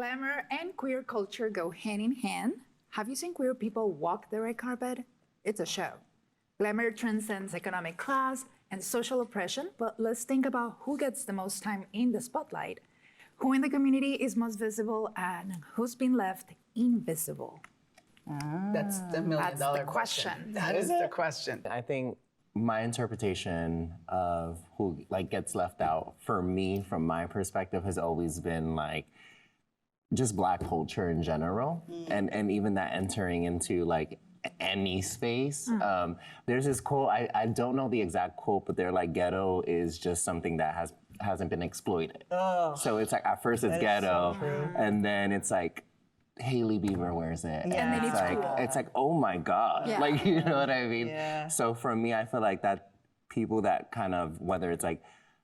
Glamour and queer culture go hand in hand. Have you seen queer people walk the red carpet? It's a show. Glamour transcends economic class and social oppression, but let's think about who gets the most time in the spotlight, who in the community is most visible, and who's been left invisible. That's the million-dollar question. That is the question. I think my interpretation of who gets left out for me, from my perspective, has always been just Black culture in general, and even that entering into any space. There's this quote, I don't know the exact quote, but they're like, ghetto is just something that hasn't been exploited. Oh, so it's like, at first it's ghetto, and then it's like, Hailey Bieber wears it. Yeah. And then it's cool. It's like, oh my God. Yeah. You know what I mean? Yeah. So for me, I feel like that people that kind of, whether it's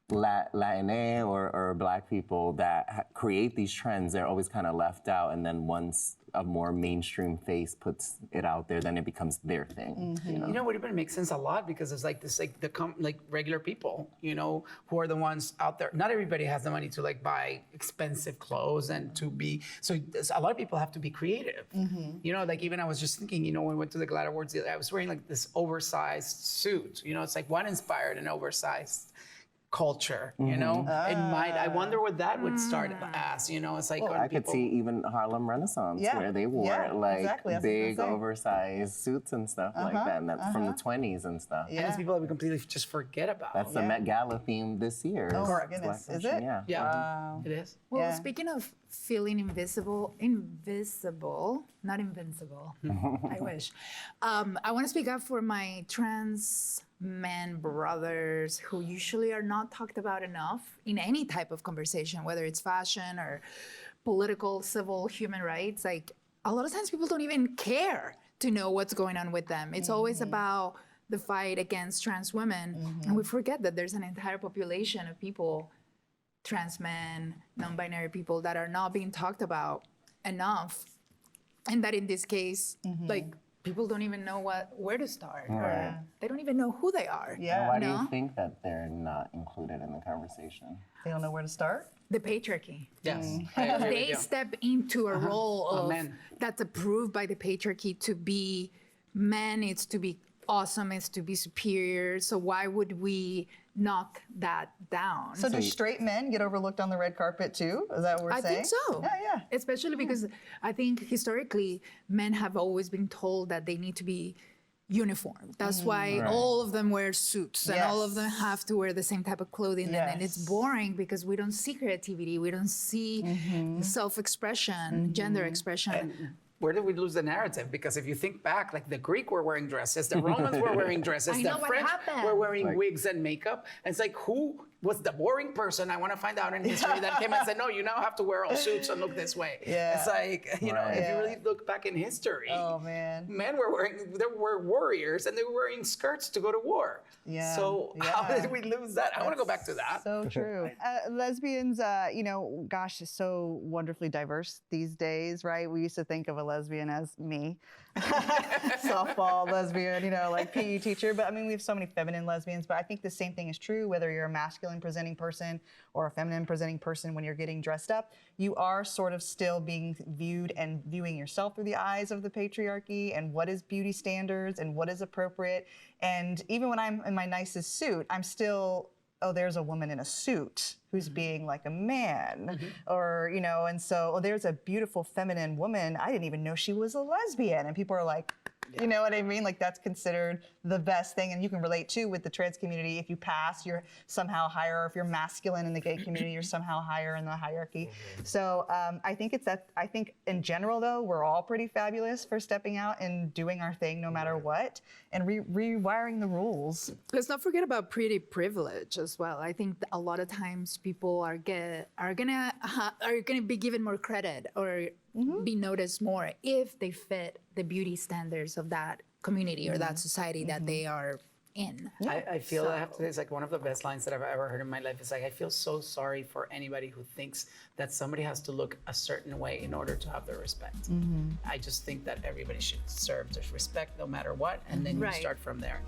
Latino or Black people that create these trends, they're always kind of left out. And then once a more mainstream face puts it out there, then it becomes their thing. You know what? It makes sense a lot, because it's the regular people, who are the ones out there. Not everybody has the money to buy expensive clothes and to be, so a lot of people have to be creative. Even I was just thinking, when we went to the Glamour Awards, I was wearing this oversized suit. It's like, what inspired an oversized culture, I wonder what that would start as, it's like, I could see even Harlem Renaissance, where they wore big oversized suits and stuff like that, and that's from the 20s and stuff. And it's people that we completely just forget about. That's the Met Gala theme this year. Oh my goodness, is it? Yeah. Wow. It is. Well, speaking of feeling invisible, not invincible, I wish. I want to speak up for my trans men brothers who usually are not talked about enough in any type of conversation, whether it's fashion or political, civil, human rights. A lot of times people don't even care to know what's going on with them. It's always about the fight against trans women. And we forget that there's an entire population of people, trans men, non-binary people, that are not being talked about enough. And that in this case, people don't even know where to start. Or they don't even know who they are. Yeah. Why do you think that they're not included in the conversation? They don't know where to start? The patriarchy. Yes. They step into a role of men. that's approved by the patriarchy to be men, it's to be awesome, it's to be superior. So why would we knock that down? So do straight men get overlooked on the red carpet too? Is that what we're saying? I think so. Yeah. Especially because I think historically men have always been told that they need to be uniform. That's why all of them wear suits and all of them have to wear the same type of clothing. Yes. And it's boring because we don't see creativity, we don't see self-expression, gender expression. Where did we lose the narrative? Because if you think back, the Greek were wearing dresses, the Romans were wearing dresses, the French were wearing wigs and makeup. And it's like, who was the boring person? I want to find out in history that came and said, no, you now have to wear all suits and look this way. Yeah. It's like, if you really look back in history, men were warriors and they were wearing skirts to go to war. Yeah. So how did we lose that? I want to go back to that. So true. Lesbians, gosh, is so wonderfully diverse these days, right? We used to think of a lesbian as me, softball lesbian, PE teacher. But I mean, we have so many feminine lesbians. But I think the same thing is true, whether you're a masculine presenting person or a feminine presenting person. When you're getting dressed up, you are sort of still being viewed and viewing yourself through the eyes of the patriarchy and what is beauty standards and what is appropriate. And even when I'm in my nicest suit, I'm still, oh, there's a woman in a suit who's being like a man, or, and so, there's a beautiful feminine woman. I didn't even know she was a lesbian. And people are like, you know what I mean? That's considered the best thing. And you can relate too with the trans community. If you pass, you're somehow higher. Or if you're masculine in the gay community, you're somehow higher in the hierarchy. So I think I think in general though, we're all pretty fabulous for stepping out and doing our thing no matter what, and rewiring the rules. Let's not forget about pretty privilege as well. I think a lot of times people are gonna be given more credit or be noticed more if they fit the beauty standards of that community or that society that they are in. I feel, I have to say, it's one of the best lines that I've ever heard in my life. It's I feel so sorry for anybody who thinks that somebody has to look a certain way in order to have their respect. I just think that everybody should serve their respect no matter what, and then you start from there.